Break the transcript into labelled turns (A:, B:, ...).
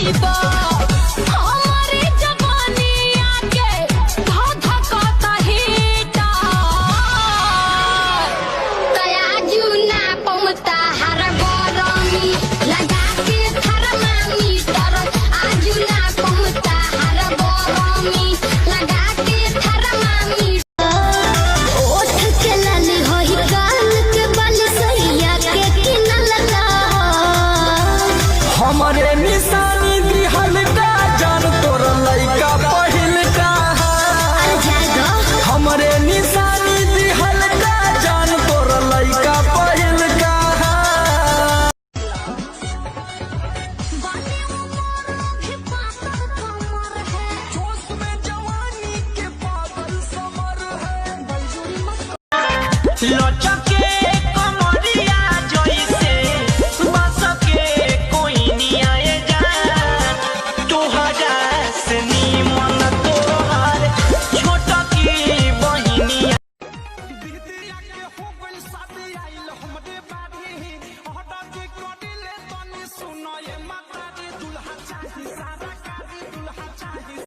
A: जइबा हमारी जवानी आके धाधा काता हीटा तया जुना पमता हर गरमी लगा के थर्मामीटर आजुना पमता हर गरमी लगा के थर्मामीटर ओठ के लाली होई कान के बाल सैया के किनल का
B: हमरे निशानी दिहल का जान तोर लइका पहिल का हमरे निशानी दिहल का जान तोर लइका पहिल का जोश में जवानी के पागल समर है